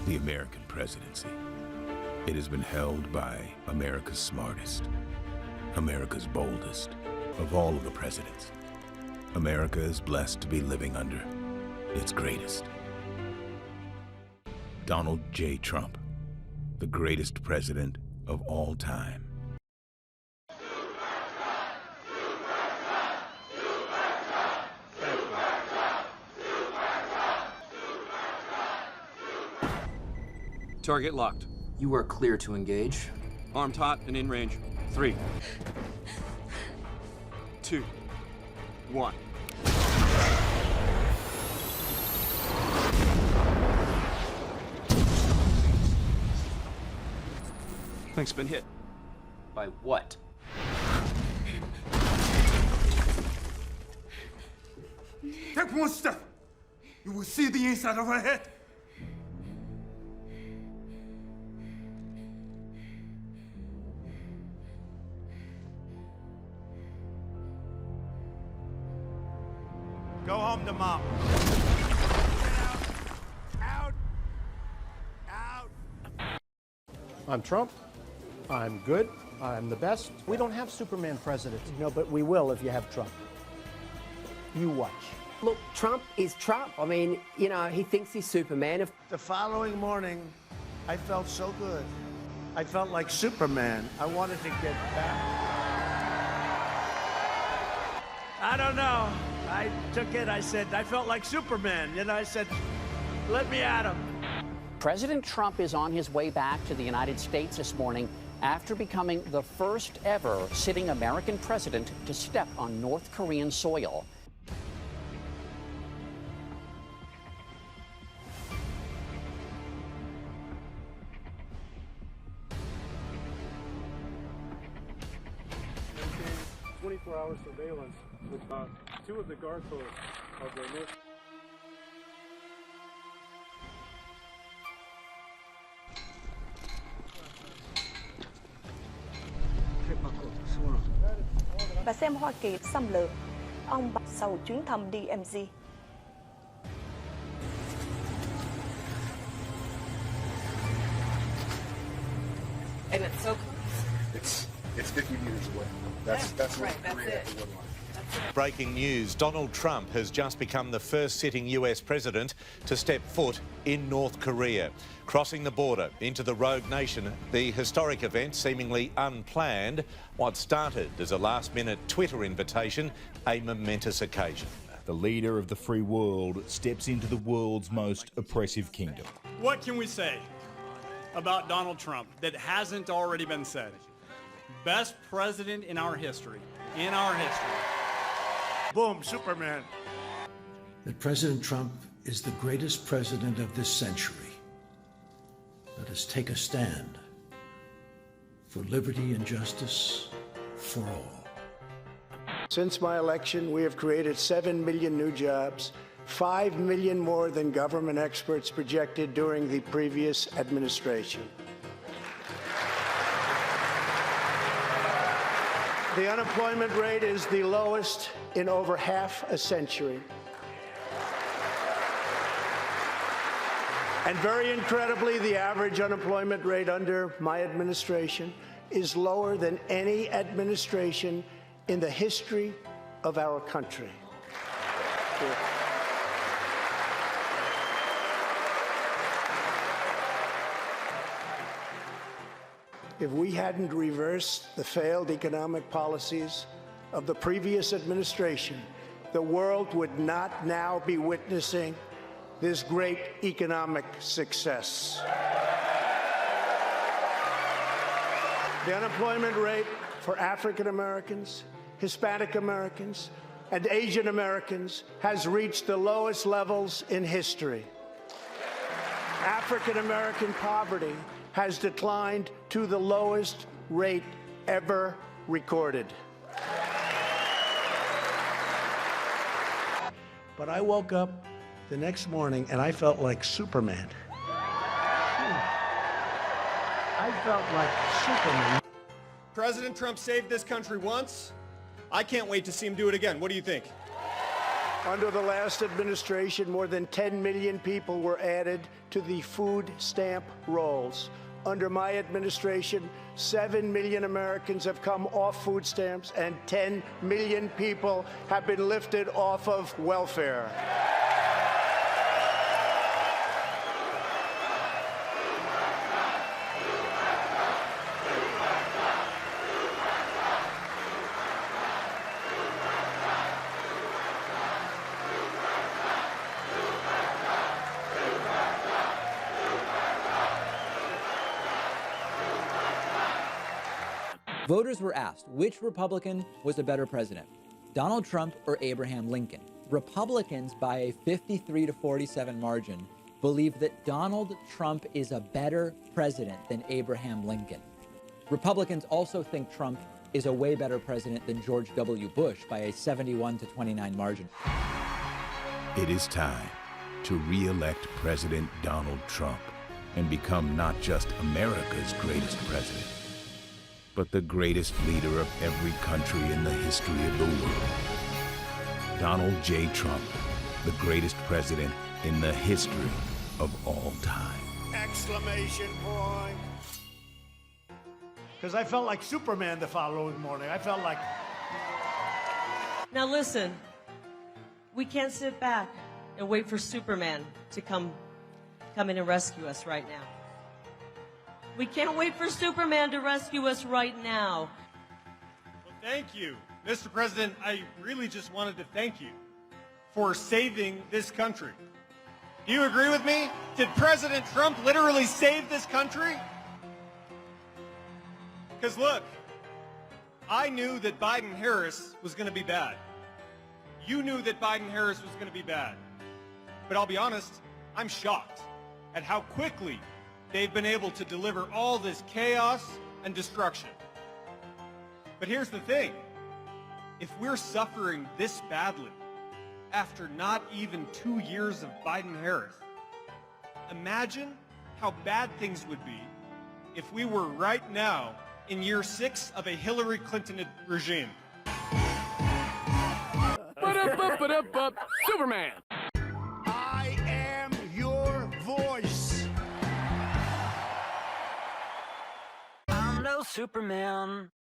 the American presidency. It has been held by America's smartest, America's boldest of all of the presidents. America is blessed to be living under its greatest. Donald J. Trump, the greatest president of all time. Target locked. You are clear to engage. Armed hot and in range. 3, 2, 1. Thing's been hit. By what? Take one step. You will see the inside of her head. Go home to mom. Out. I'm Trump. I'm good. I'm the best. We don't have Superman presidents. No, but we will if you have Trump. You watch. Look, Trump is Trump. I mean, you know, he thinks he's Superman. The following morning, I felt so good. I felt like Superman. I wanted to get back. I don't know. I took it. I said, I felt like Superman. And I said, let me at him. President Trump is on his way back to the United States this morning after becoming the first ever sitting American president to step on North Korean soil. Maintain 24-hour surveillance with 2 of the guard posts of the North. Và xem Hoa Kỳ xâm lược ông sau chuyến thăm DMZ. And it's so close. It's 50 meters away. That's right. That's it. Breaking news, Donald Trump has just become the first sitting US president to step foot in North Korea. Crossing the border into the rogue nation, the historic event seemingly unplanned, what started as a last-minute Twitter invitation, a momentous occasion. The leader of the free world steps into the world's most oppressive kingdom. What can we say about Donald Trump that hasn't already been said? Best president in our history. In our history. Boom, Superman. That President Trump is the greatest president of this century. Let us take a stand for liberty and justice for all. Since my election, we have created 7 million new jobs, 5 million more than government experts projected during the previous administration. The unemployment rate is the lowest in over half a century. And very incredibly, the average unemployment rate under my administration is lower than any administration in the history of our country. If we hadn't reversed the failed economic policies of the previous administration, the world would not now be witnessing this great economic success. The unemployment rate for African Americans, Hispanic Americans, and Asian Americans has reached the lowest levels in history. African American poverty has declined to the lowest rate ever recorded. But I woke up the next morning and I felt like Superman. I felt like Superman. President Trump saved this country once. I can't wait to see him do it again. What do you think? Under the last administration, more than 10 million people were added to the food stamp rolls. Under my administration, 7 million Americans have come off food stamps and 10 million people have been lifted off of welfare. Voters were asked which Republican was a better president, Donald Trump or Abraham Lincoln. Republicans, by a 53-47 margin, believe that Donald Trump is a better president than Abraham Lincoln. Republicans also think Trump is a way better president than George W. Bush by a 71-29 margin. It is time to re-elect President Donald Trump and become not just America's greatest president, but the greatest leader of every country in the history of the world. Donald J. Trump, the greatest president in the history of all time. Exclamation point. Because I felt like Superman the following morning. I felt like... Now listen, we can't sit back and wait for Superman to come in and rescue us right now. We can't wait for Superman to rescue us right now. Well, thank you. Mr. President, I really just wanted to thank you for saving this country. Do you agree with me? Did President Trump literally save this country? Because look, I knew that Biden-Harris was going to be bad. You knew that Biden-Harris was going to be bad. But I'll be honest, I'm shocked at how quickly they've been able to deliver all this chaos and destruction. But here's the thing. If we're suffering this badly after not even 2 years of Biden-Harris, imagine how bad things would be if we were right now in year 6 of a Hillary Clinton regime. Superman! I am your voice. I'm no Superman.